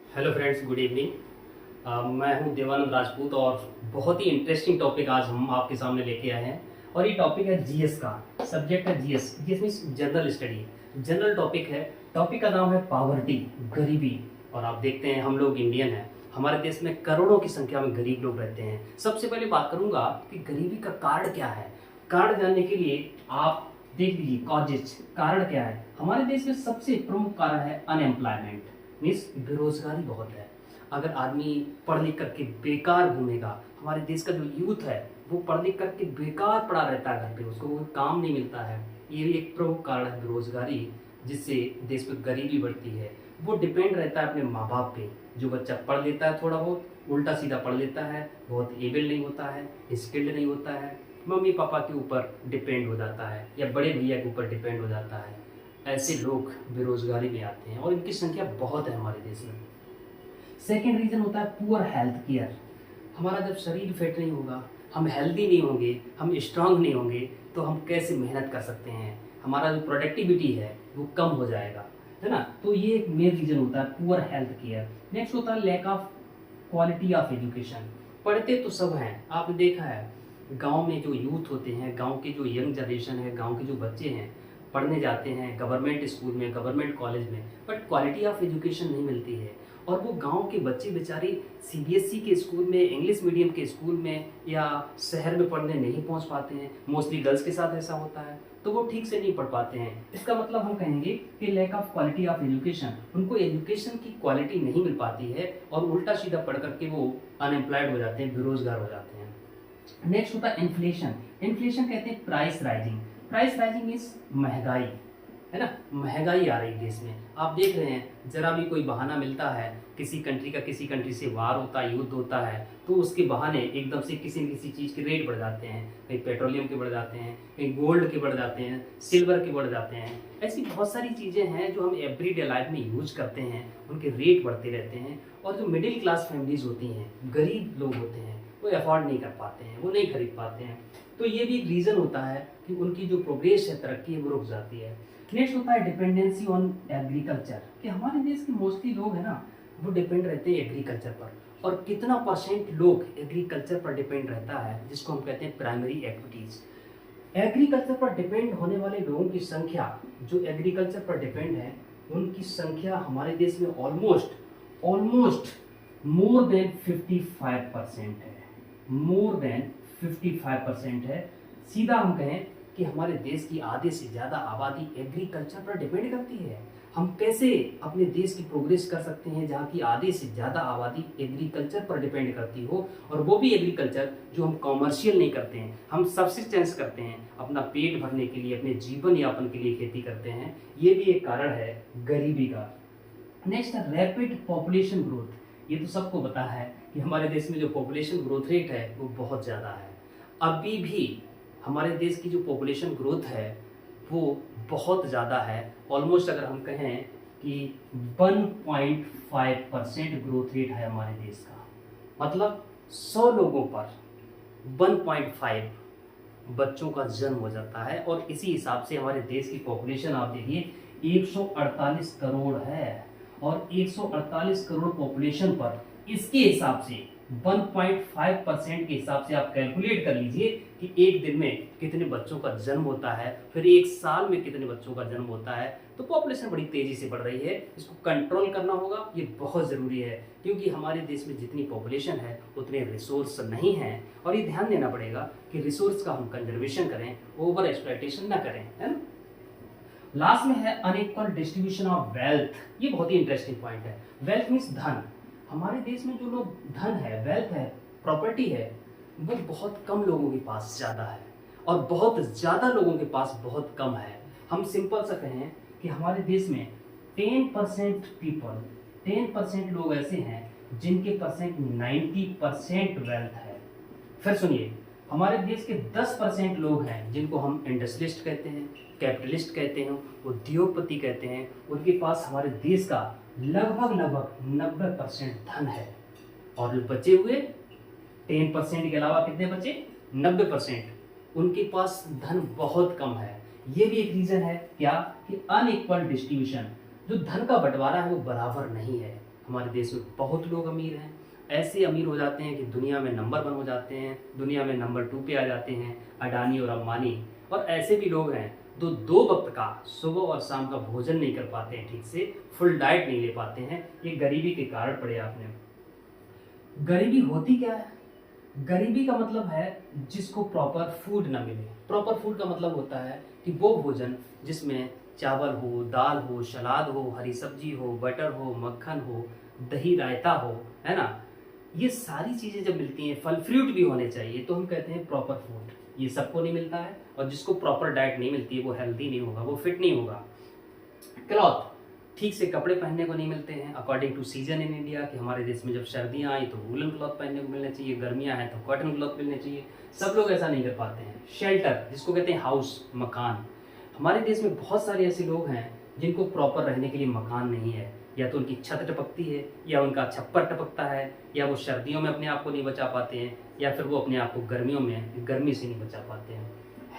Hello friends, good evening. मैं हूं देवानंद राजपूत और बहुत ही इंटरेस्टिंग टॉपिक आज हम आपके सामने लेके आए हैं। और ये टॉपिक है जीएस का। सब्जेक्ट है GS. GS means general study, general topic है। टॉपिक का नाम है पावर्टी, गरीबी। और आप देखते हैं हम लोग इंडियन हैं, हमारे देश में करोड़ों की संख्या में गरीब लोग रहते हैं। सबसे पहले बात करूंगा कि गरीबी का कारण क्या है। कारण जानने के लिए आप देख लीजिए कॉजेज। कारण क्या है? हमारे देश में सबसे प्रमुख कारण है अनएम्प्लॉयमेंट, मीन्स बेरोजगारी बहुत है। अगर आदमी पढ़ लिख करके बेकार घूमेगा, हमारे देश का जो यूथ है वो पढ़ लिख करके बेकार पड़ा रहता है घर पे, उसको वो काम नहीं मिलता है। ये भी एक प्रमुख कारण है बेरोजगारी, जिससे देश में गरीबी बढ़ती है। वो डिपेंड रहता है अपने माँ बाप पे। जो बच्चा पढ़ लेता है थोड़ा बहुत, उल्टा सीधा पढ़ लेता है, बहुत एबल नहीं होता है, स्किल्ड नहीं होता है, मम्मी पापा के ऊपर डिपेंड हो जाता है या बड़े भैया के ऊपर डिपेंड हो जाता है। ऐसे लोग बेरोजगारी में आते हैं और इनकी संख्या बहुत है हमारे देश में। सेकेंड रीजन होता है पुअर हेल्थ केयर। हमारा जब शरीर फिट नहीं होगा, हम हेल्दी नहीं होंगे, हम स्ट्रांग नहीं होंगे, तो हम कैसे मेहनत कर सकते हैं? हमारा जो प्रोडक्टिविटी है वो कम हो जाएगा, है ना। तो ये एक मेन रीजन होता है पुअर हेल्थ केयर। नेक्स्ट होता है lack of quality of education. पढ़ते तो सब हैं, आपने देखा है गांव में जो यूथ होते हैं, गांव के जो यंग जनरेशन है, गांव के जो बच्चे हैं, पढ़ने जाते हैं गवर्नमेंट स्कूल में, गवर्नमेंट कॉलेज में, बट क्वालिटी ऑफ एजुकेशन नहीं मिलती है। और वो गांव के बच्चे बेचारे सीबीएसई के स्कूल में, इंग्लिश मीडियम के स्कूल में या शहर में पढ़ने नहीं पहुंच पाते हैं। मोस्टली गर्ल्स के साथ ऐसा होता है, तो वो ठीक से नहीं पढ़ पाते हैं। इसका मतलब हम कहेंगे कि lack of quality of education, उनको एजुकेशन की क्वालिटी नहीं मिल पाती है और उल्टा सीधा पढ़ करके वो अनएम्प्लॉयड हो जाते हैं, बेरोजगार हो जाते हैं। नेक्स्ट होता है इन्फ्लेशन। इन्फ्लेशन कहते हैं price rising. Price rising means महंगाई, है ना। महंगाई आ रही है देश में, आप देख रहे हैं जरा भी कोई बहाना मिलता है, किसी कंट्री का किसी कंट्री से वार होता है, युद्ध होता है, तो उसके बहाने एकदम से किसी न किसी चीज़ के रेट बढ़ जाते हैं। कहीं पेट्रोलियम के बढ़ जाते हैं, कहीं गोल्ड के बढ़ जाते हैं, सिल्वर के बढ़ जाते हैं। ऐसी बहुत सारी चीज़ें हैं जो हम एवरीडे लाइफ में यूज करते हैं, उनके रेट बढ़ते रहते हैं। और जो मिडिल क्लास फैमिलीज होती हैं, गरीब लोग होते हैं, वो अफोर्ड नहीं कर पाते हैं, वो नहीं खरीद पाते हैं। तो ये भी एक रीज़न होता है कि उनकी जो प्रोग्रेस है, तरक्की है, वो रुक जाती है। नेक्स्ट होता है डिपेंडेंसी ऑन एग्रीकल्चर, कि हमारे देश के मोस्टली लोग हैं ना, वो डिपेंड रहते हैं एग्रीकल्चर पर। और कितना परसेंट लोग एग्रीकल्चर पर डिपेंड रहता है, जिसको हम कहते हैं प्राइमरी एक्टिविटीज। एग्रीकल्चर पर डिपेंड होने वाले लोगों की संख्या, जो एग्रीकल्चर पर डिपेंड है, उनकी संख्या हमारे देश में ऑलमोस्ट ऑलमोस्ट मोर देन 55% है। मोर देन 55% है। सीधा हम कहें कि हमारे देश की आधे से ज़्यादा आबादी एग्रीकल्चर पर डिपेंड करती है। हम कैसे अपने देश की प्रोग्रेस कर सकते हैं जहाँ की आधे से ज़्यादा आबादी एग्रीकल्चर पर डिपेंड करती हो, और वो भी एग्रीकल्चर जो हम कॉमर्शियल नहीं करते हैं, हम सब्सिस्टेंस करते हैं, अपना पेट भरने के लिए, अपने जीवन यापन के लिए खेती करते हैं। ये भी एक कारण है गरीबी का। नेक्स्ट है रैपिड पॉपुलेशन ग्रोथ। ये तो सबको पता है कि हमारे देश में जो पॉपुलेशन ग्रोथ रेट है वो बहुत ज़्यादा है। अभी भी हमारे देश की जो पॉपुलेशन ग्रोथ है वो बहुत ज़्यादा है। ऑलमोस्ट अगर हम कहें कि 1.5% ग्रोथ रेट है हमारे देश का, मतलब 100 लोगों पर 1.5 बच्चों का जन्म हो जाता है। और इसी हिसाब से हमारे देश की पॉपुलेशन आप देखिए 148 करोड़ है। और 148 करोड़ पॉपुलेशन पर इसके हिसाब से 1.5% के हिसाब से आप कैलकुलेट कर लीजिए कि एक दिन में कितने बच्चों का जन्म होता है, फिर एक साल में कितने बच्चों का जन्म होता है। तो पॉपुलेशन बड़ी तेजी से बढ़ रही है, इसको कंट्रोल करना होगा, ये बहुत ज़रूरी है। क्योंकि हमारे देश में जितनी पॉपुलेशन है उतने रिसोर्स नहीं हैं, और ये ध्यान देना पड़ेगा कि रिसोर्स का हम कंजर्वेशन करें, ओवर एक्सप्लॉयटेशन ना करें, है ना। लास्ट में है अनइक्वल डिस्ट्रीब्यूशन ऑफ वेल्थ। ये बहुत ही इंटरेस्टिंग पॉइंट है। वेल्थ मीन्स धन। हमारे देश में जो लोग धन है, वेल्थ है, प्रॉपर्टी है, वो बहुत कम लोगों के पास ज़्यादा है और बहुत ज़्यादा लोगों के पास बहुत कम है। हम सिंपल सा कहें कि हमारे देश में 10% पीपल, 10% लोग ऐसे हैं जिनके पास 90% वेल्थ है। फिर सुनिए, हमारे देश के 10% लोग हैं जिनको हम इंडस्ट्रियलिस्ट कहते हैं, कैपिटलिस्ट कहते हैं, उद्योगपति कहते हैं। उनके पास हमारे देश का लगभग 90% धन है। और जो बचे हुए 10% के अलावा कितने बचे? 90%, उनके पास धन बहुत कम है। ये भी एक रीजन है क्या कि अनइक्वल डिस्ट्रीब्यूशन, जो धन का बंटवारा है वो बराबर नहीं है। हमारे देश में बहुत लोग अमीर हैं, ऐसे अमीर हो जाते हैं कि दुनिया में नंबर 1 हो जाते हैं, दुनिया में नंबर 2 पे आ जाते हैं, अडानी और अंबानी। और ऐसे भी लोग हैं जो 2 वक्त का सुबह और शाम का भोजन नहीं कर पाते हैं, ठीक से फुल डाइट नहीं ले पाते हैं। ये गरीबी के कारण पड़े आपने। गरीबी होती क्या है? गरीबी का मतलब है जिसको प्रॉपर फूड ना मिले। प्रॉपर फूड का मतलब होता है कि वो भोजन जिसमें चावल हो, दाल हो, सलाद हो, हरी सब्जी हो, बटर हो, मक्खन हो, दही रायता हो, है ना, ये सारी चीजें जब मिलती हैं, फल फ्रूट भी होने चाहिए, तो हम कहते हैं प्रॉपर फूड। ये सबको नहीं मिलता है, और जिसको प्रॉपर डाइट नहीं मिलती है वो हेल्दी नहीं होगा, वो फिट नहीं होगा। क्लॉथ, ठीक से कपड़े पहनने को नहीं मिलते हैं according to season in India, कि हमारे देश में जब सर्दियाँ आई तो वूलन क्लॉथ पहनने को मिलना चाहिए, गर्मियाँ हैं तो कॉटन क्लॉथ मिलने चाहिए। सब लोग ऐसा नहीं कर पाते हैं। शेल्टर, जिसको कहते हैं हाउस, मकान, हमारे देश में बहुत सारे ऐसे लोग हैं जिनको प्रॉपर रहने के लिए मकान नहीं है। या तो उनकी छत टपकती है, या उनका छप्पर टपकता है, या वो सर्दियों में अपने आप को नहीं बचा पाते हैं, या फिर वो अपने आप को गर्मियों में गर्मी से नहीं बचा पाते हैं।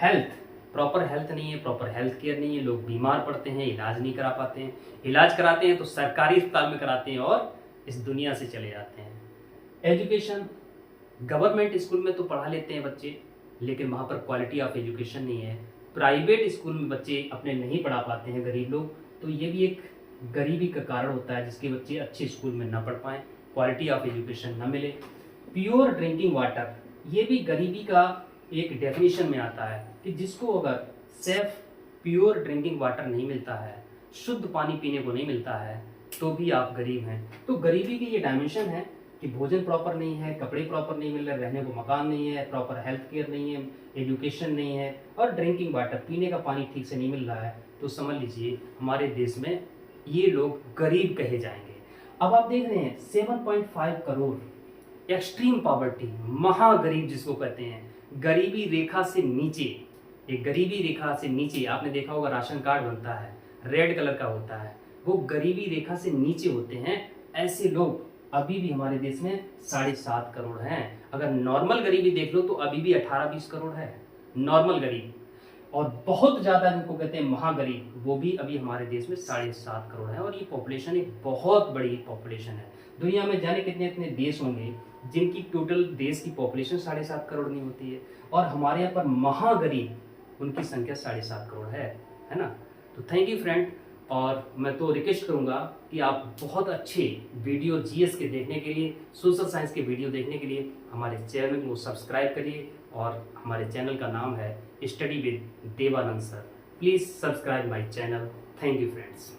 हेल्थ, प्रॉपर हेल्थ नहीं है, प्रॉपर हेल्थ केयर नहीं है, लोग बीमार पड़ते हैं, इलाज नहीं करा पाते हैं, इलाज कराते हैं तो सरकारी अस्पताल में कराते हैं और इस दुनिया से चले जाते हैं। एजुकेशन, गवर्नमेंट स्कूल में तो पढ़ा लेते हैं बच्चे, लेकिन वहाँ पर क्वालिटी ऑफ एजुकेशन नहीं है। प्राइवेट स्कूल में बच्चे अपने नहीं पढ़ा पाते हैं गरीब लोग, तो ये भी एक गरीबी का कारण होता है जिसके बच्चे अच्छे स्कूल में ना पढ़ पाएँ, क्वालिटी ऑफ एजुकेशन ना मिले। प्योर ड्रिंकिंग वाटर, ये भी गरीबी का एक डेफिनेशन में आता है कि जिसको अगर सेफ प्योर ड्रिंकिंग वाटर नहीं मिलता है, शुद्ध पानी पीने को नहीं मिलता है, तो भी आप गरीब हैं। तो गरीबी की ये डायमेंशन है कि भोजन प्रॉपर नहीं है, कपड़े प्रॉपर नहीं मिल रहे, रहने को मकान नहीं है, प्रॉपर हेल्थ केयर नहीं है, एजुकेशन नहीं है, और ड्रिंकिंग वाटर, पीने का पानी ठीक से नहीं मिल रहा है, तो समझ लीजिए हमारे देश में ये लोग गरीब कहे जाएंगे। अब आप देख रहे हैं 7.5 करोड़ एक्सट्रीम पॉवर्टी, महागरीब जिसको कहते हैं, गरीबी रेखा से नीचे। एक गरीबी रेखा से नीचे, आपने देखा होगा राशन कार्ड बनता है, रेड कलर का होता है, वो गरीबी रेखा से नीचे होते हैं। ऐसे लोग अभी भी हमारे देश में 7.5 करोड़ हैं। अगर नॉर्मल गरीबी देख लो तो अभी भी 18-20 करोड़ है नॉर्मल गरीब, और बहुत ज्यादा जिनको कहते हैं महागरीब, वो भी अभी हमारे देश में 7.5 करोड़ है। और ये पॉपुलेशन एक बहुत बड़ी पॉपुलेशन है। दुनिया में जाने कितने इतने देश होंगे जिनकी टोटल देश की पॉपुलेशन 7.5 करोड़ नहीं होती है, और हमारे यहाँ पर महागरीब उनकी संख्या 7.5 करोड़ है ना। तो थैंक यू फ्रेंड, और मैं तो रिक्वेस्ट करूंगा कि आप बहुत अच्छे वीडियो जीएस के देखने के लिए, सोशल साइंस के वीडियो देखने के लिए हमारे चैनल को सब्सक्राइब करिए, और हमारे चैनल का नाम है study with Devanand sir. Please subscribe my channel. Thank you friends.